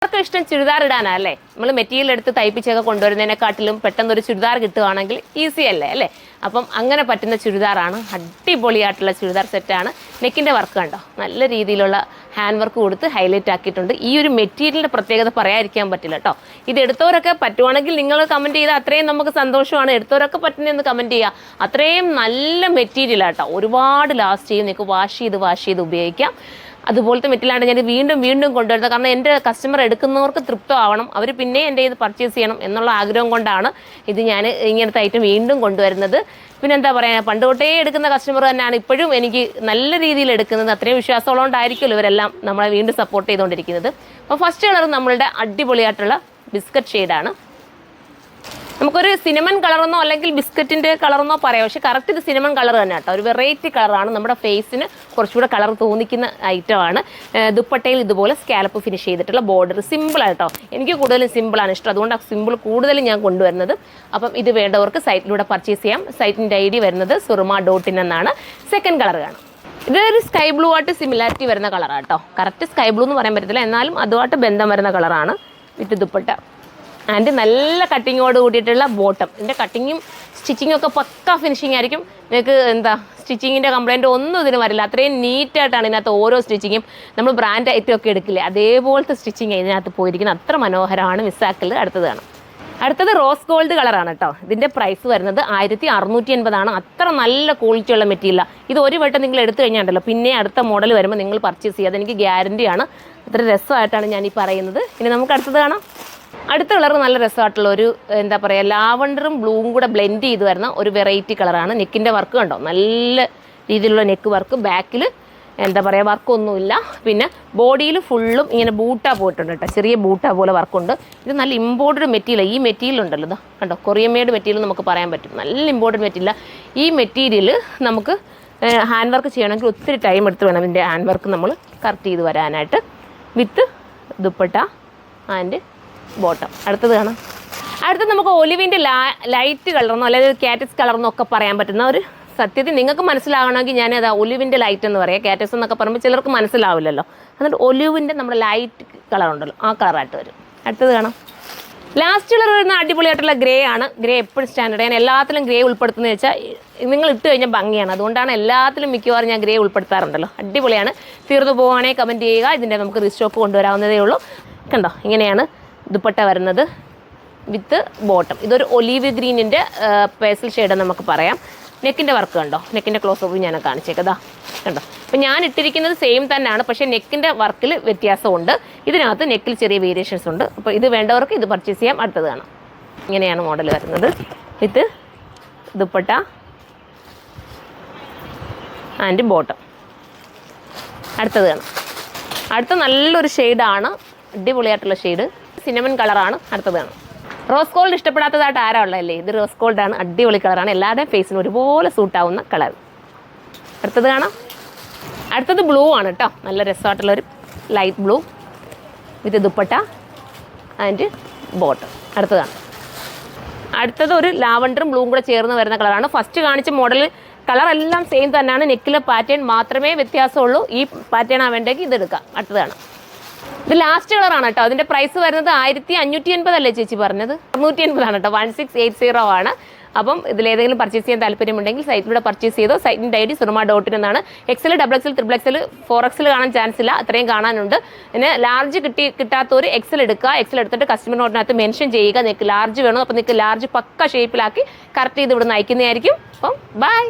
എല്ലാവർക്കും ഇഷ്ടം ചുരിദാർ ഇടാനല്ലേ. നമ്മൾ മെറ്റീരിയൽ എടുത്ത് തയ്പ്പിച്ചൊക്കെ കൊണ്ടുവരുന്നതിനെക്കാട്ടിലും പെട്ടെന്നൊരു ചുരിദാർ കിട്ടുവാണെങ്കിൽ ഈസി അല്ലേ. അപ്പം അങ്ങനെ പറ്റുന്ന ചുരിദാറാണ്. അടിപൊളിയായിട്ടുള്ള ചുരിദാർ സെറ്റാണ്. നെക്കിൻ്റെ വർക്ക് കണ്ടോ, നല്ല രീതിയിലുള്ള ഹാൻഡ് വർക്ക് കൊടുത്ത് ഹൈലൈറ്റ് ആക്കിയിട്ടുണ്ട്. ഈ ഒരു മെറ്റീരിയലിൻ്റെ പ്രത്യേകത പറയാതിരിക്കാൻ പറ്റില്ല കേട്ടോ. ഇത് എടുത്തവരൊക്കെ പറ്റുവാണെങ്കിൽ നിങ്ങൾ കമൻറ്റ് ചെയ്താൽ അത്രയും നമുക്ക് സന്തോഷമാണ്. എടുത്തവരൊക്കെ പറ്റുന്നതെന്ന് കമൻറ്റ് ചെയ്യുക. അത്രയും നല്ല മെറ്റീരിയലാണ് കേട്ടോ. ഒരുപാട് ലാസ്റ്റ് ചെയ്യും. നിങ്ങൾക്ക് വാഷ് ചെയ്ത് ഉപയോഗിക്കാം. അതുപോലത്തെ മെറ്റീരിയലാണ് ഞാൻ വീണ്ടും കൊണ്ടുവരുന്നത്. കാരണം എൻ്റെ കസ്റ്റമർ എടുക്കുന്നവർക്ക് തൃപ്തമാവണം, അവർ പിന്നെ എൻ്റെ ഇത് പർച്ചേസ് ചെയ്യണം എന്നുള്ള ആഗ്രഹം കൊണ്ടാണ് ഇത് ഞാൻ ഇങ്ങനത്തെ ഐറ്റം വീണ്ടും കൊണ്ടുവരുന്നത്. പിന്നെ എന്താ പറയുക, പണ്ട് തൊട്ടേ എടുക്കുന്ന കസ്റ്റമർ തന്നെയാണ് ഇപ്പോഴും എനിക്ക് നല്ല രീതിയിൽ എടുക്കുന്നത്. അത്രയും വിശ്വാസമുള്ളതുകൊണ്ടായിരിക്കുമല്ലോ ഇവരെല്ലാം നമ്മളെ വീണ്ടും സപ്പോർട്ട് ചെയ്തുകൊണ്ടിരിക്കുന്നത്. അപ്പോൾ ഫസ്റ്റ് കളർ നമ്മളുടെ അടിപൊളിയായിട്ടുള്ള ബിസ്ക്കറ്റ് ഷെയ്ഡാണ്. നമുക്കൊരു സിനമൺ കളറെന്നോ അല്ലെങ്കിൽ ബിസ്ക്കറ്റിൻ്റെ കളറെന്നോ പറയാം, പക്ഷേ കറക്റ്റ് ഇത് സിനമൺ കളർ തന്നെ കേട്ടോ. ഒരു വെറൈറ്റി കളറാണ്, നമ്മുടെ ഫേസിന് കുറച്ചുകൂടെ കളർ തോന്നിക്കുന്ന ഐറ്റമാണ്. ദുപ്പട്ടയിൽ ഇതുപോലെ സ്കാലപ്പ് ഫിനിഷ് ചെയ്തിട്ടുള്ള ബോർഡർ സിമ്പിളായിട്ടോ. എനിക്ക് കൂടുതലും സിമ്പിളാണ് ഇഷ്ടം, അതുകൊണ്ട് ആ സിമ്പിൾ കൂടുതലും ഞാൻ കൊണ്ടുവരുന്നത്. അപ്പം ഇത് വേണ്ടവർക്ക് സൈറ്റിലൂടെ പർച്ചേസ് ചെയ്യാം. സൈറ്റിൻ്റെ ID വരുന്നത് surma.in എന്നാണ്. സെക്കൻഡ് കളർ കാണാം. ഇതൊരു സ്കൈ ബ്ലൂ ആയിട്ട് സിമിലാരിറ്റി വരുന്ന കളറാണ് കേട്ടോ. കറക്റ്റ് സ്കൈ ബ്ലൂ എന്ന് പറയാൻ പറ്റത്തില്ല, എന്നാലും അതുമായിട്ട് ബന്ധം വരുന്ന കളറാണ്. വിത്ത് ദുപ്പട്ട ആൻഡ് നല്ല കട്ടിങ്ങോട് കൂടിയിട്ടുള്ള ബോട്ടം. ഇതിൻ്റെ കട്ടിങ്ങും സ്റ്റിച്ചിങ്ങും ഒക്കെ പക്ക ഫിനിഷിംഗ് ആയിരിക്കും. നിങ്ങൾക്ക് സ്റ്റിച്ചിങ്ങിൻ്റെ കംപ്ലയിൻ്റ് ഒന്നും ഇതിന് വരില്ല. അത്രയും നീറ്റായിട്ടാണ് ഇതിനകത്ത് ഓരോ സ്റ്റിച്ചിങ്ങും. നമ്മൾ ബ്രാൻഡ് ഐറ്റം ഒക്കെ എടുക്കില്ലേ, അതേപോലത്തെ സ്റ്റിച്ചിങ് ഇതിനകത്ത് പോയിരിക്കുന്നത്. അത്ര മനോഹരമാണ്, മിസ്സാക്കൽ. അടുത്തത് റോസ് ഗോൾഡ് കളറാണ് കേട്ടോ. ഇതിൻ്റെ പ്രൈസ് വരുന്നത് 1680 അത്ര നല്ല ക്വാളിറ്റിയുള്ള മെറ്റീരിയലാണ്. ഇത് ഒരു വട്ടം നിങ്ങൾ എടുത്തു കഴിഞ്ഞാൽ പിന്നെ അടുത്ത മോഡൽ വരുമ്പോൾ നിങ്ങൾ പർച്ചേസ് ചെയ്യുക, അതെനിക്ക് ഗ്യാരണ്ടിയാണ്. അത്ര രസമായിട്ടാണ് ഞാൻ ഈ പറയുന്നത്. ഇനി നമുക്ക് അടുത്തത് കാണാം. അടുത്ത കളർ നല്ല രസമായിട്ടുള്ള ഒരു എന്താ പറയുക, ലാവണ്ടറും ബ്ലൂവും കൂടെ ബ്ലെൻഡ് ചെയ്ത് വരുന്ന ഒരു വെറൈറ്റി കളറാണ്. നെക്കിൻ്റെ വർക്ക് കണ്ടോ, നല്ല രീതിയിലുള്ള നെക്ക് വർക്ക്. ബാക്കിൽ എന്താ പറയുക, വർക്കൊന്നുമില്ല. പിന്നെ ബോഡിയിൽ ഫുള്ളും ഇങ്ങനെ ബൂട്ടാ പോയിട്ടുണ്ട് കേട്ടോ, ചെറിയ ബൂട്ടാ പോലെ വർക്കുണ്ട്. ഇത് നല്ല ഇമ്പോർട്ടഡ് മെറ്റീരിയൽ. ഈ മെറ്റീരിയൽ ഉണ്ടല്ലോ, ഇതാ കണ്ടോ, കൊറിയൻ മെയ്ഡ് മെറ്റീരിയൽ നമുക്ക് പറയാൻ പറ്റും. നല്ല ഇമ്പോർട്ടഡ് മെറ്റീരിയൽ. ഈ മെറ്റീരിയൽ നമുക്ക് ഹാൻഡ് വർക്ക് ചെയ്യണമെങ്കിൽ ഒത്തിരി ടൈം എടുത്ത് വേണം ഇതിൻ്റെ ഹാൻഡ് വർക്ക് നമ്മൾ കറക്റ്റ് ചെയ്ത് വരാനായിട്ട്. വിത്ത് ദുപ്പട്ട ആൻഡ് ബോട്ടം. അടുത്തത് കാണാം. അടുത്തത് നമുക്ക് ഒലിവിൻ്റെ ലൈറ്റ് കളർന്നോ അല്ലെങ്കിൽ കാറ്റസ് കളർന്നോ ഒക്കെ പറയാൻ പറ്റുന്ന ഒരു, സത്യത്തിൽ നിങ്ങൾക്ക് മനസ്സിലാകണമെങ്കിൽ ഞാനത് ഒലിവിൻ്റെ ലൈറ്റ് എന്ന് പറയാം. കാറ്റസ് എന്നൊക്കെ പറയുമ്പോൾ ചിലർക്ക് മനസ്സിലാവില്ലല്ലോ. എന്നിട്ട് ഒലിവിൻ്റെ നമ്മുടെ ലൈറ്റ് കളർ ഉണ്ടല്ലോ, ആ കളറായിട്ട് വരും. അടുത്തത് കാണാം. ലാസ്റ്റ് കളർ വരുന്ന അടിപൊളിയായിട്ടുള്ള ഗ്രേ ആണ്. ഗ്രേ എപ്പോഴും സ്റ്റാൻഡേർഡ്. ഞാൻ എല്ലാത്തിലും ഗ്രേ ഉൾപ്പെടുത്തുന്നത് വെച്ചാൽ നിങ്ങൾ ഇട്ട് കഴിഞ്ഞാൽ ഭംഗിയാണ്, അതുകൊണ്ടാണ് എല്ലാത്തിലും മിക്കവാറും ഞാൻ ഗ്രേ ഉൾപ്പെടുത്താറുണ്ടല്ലോ. അടിപൊളിയാണ്. തീർന്നു പോവുകയാണെങ്കിൽ കമൻറ്റ് ചെയ്യുക. ഇതിൻ്റെ നമുക്ക് റീസ്റ്റോക്ക് കൊണ്ടുവരാവുന്നതേ ഉള്ളൂ. കണ്ടോ, ഇങ്ങനെയാണ് ദുപ്പട്ട വരുന്നത് വിത്ത് ബോട്ടം. ഇതൊരു ഒലീവ് ഗ്രീനിൻ്റെ പേസൽ ഷെയ്ഡ് നമുക്ക് പറയാം. നെക്കിൻ്റെ വർക്ക് കണ്ടോ, നെക്കിൻ്റെ ക്ലോസ് അപ്പ് ഞാൻ കാണിച്ചേക്കതാ കണ്ടോ. അപ്പം ഞാൻ ഇട്ടിരിക്കുന്നത് സെയിം തന്നെയാണ്, പക്ഷേ നെക്കിൻ്റെ വർക്കിൽ വ്യത്യാസമുണ്ട്. ഇതിനകത്ത് നെക്കിൽ ചെറിയ വേരിയേഷൻസ് ഉണ്ട്. അപ്പോൾ ഇത് വേണ്ടവർക്ക് ഇത് പർച്ചേസ് ചെയ്യാം. അടുത്തത് കാണാം. ഇങ്ങനെയാണ് മോഡൽ വരുന്നത് വിത്ത് ദുപ്പട്ട ആൻഡ് ബോട്ടം. അടുത്തത് കാണാം. അടുത്ത നല്ലൊരു ഷെയ്ഡാണ്, അടിപൊളിയായിട്ടുള്ള ഷെയ്ഡ്, സിനമൺ കളറാണ്. അടുത്തതാണ് റോസ് ഗോൾഡ്. ഇഷ്ടപ്പെടാത്തതായിട്ട് ആരാ ഉള്ളതല്ലേ, ഇത് റോസ് ഗോൾഡാണ്. അടിപൊളി കളറാണ്, എല്ലാവരുടെയും ഫേസിന് ഒരുപോലെ സൂട്ടാവുന്ന കളർ. അടുത്തത് കാണാം. അടുത്തത് ബ്ലൂ ആണ് കേട്ടോ, നല്ല രസമായിട്ടുള്ളൊരു light blue with dupatta and bottom. അടുത്തതാണ്. അടുത്തത് ഒരു ലാവണ്ടറും ബ്ലൂവും കൂടെ ചേർന്ന് വരുന്ന കളറാണ്. ഫസ്റ്റ് കാണിച്ച മോഡൽ കളറെല്ലാം സെയിം തന്നെയാണ്, നെക്കിലെ പാറ്റേൺ മാത്രമേ വ്യത്യാസമുള്ളൂ. ഈ പാറ്റേൺ ആവേണ്ടെങ്കിൽ ഇതെടുക്കാം. അടുത്തതാണ്. ഇത് ലാസ്റ്റ് കളറാണ് കേട്ടോ. അതിൻ്റെ പ്രൈസ് വരുന്നത് 1580 അല്ലേ ചേച്ചി പറഞ്ഞത്? 680 കേട്ടോ. 1680 ആണ്. അപ്പം ഇതിലേതെങ്കിലും പർച്ചേസ് ചെയ്യാൻ താല്പര്യമുണ്ടെങ്കിൽ സൈറ്റിലൂടെ പർച്ചേസ് ചെയ്തോ. സൈറ്റിൻ്റെ ID surma.in എന്നാണ്. XL, XXL, XXL, 4XL കാണാൻ ചാൻസ് ഇല്ല, അത്രയും കാണാനുണ്ട്. പിന്നെ ലാർജ് കിട്ടാത്തവർ XL എടുക്കുക. XL എടുത്തിട്ട് കസ്റ്റമർ നോട്ടിനകത്ത് മെൻഷൻ ചെയ്യുക നിങ്ങൾക്ക് ലാർജ് വേണം. അപ്പം നിങ്ങൾക്ക് ലാർജ് പക്ക ഷേപ്പിലാക്കി കറക്റ്റ് ചെയ്ത് ഇവിടെ നിന്ന് അയക്കുന്നതായിരിക്കും. അപ്പം ബൈ.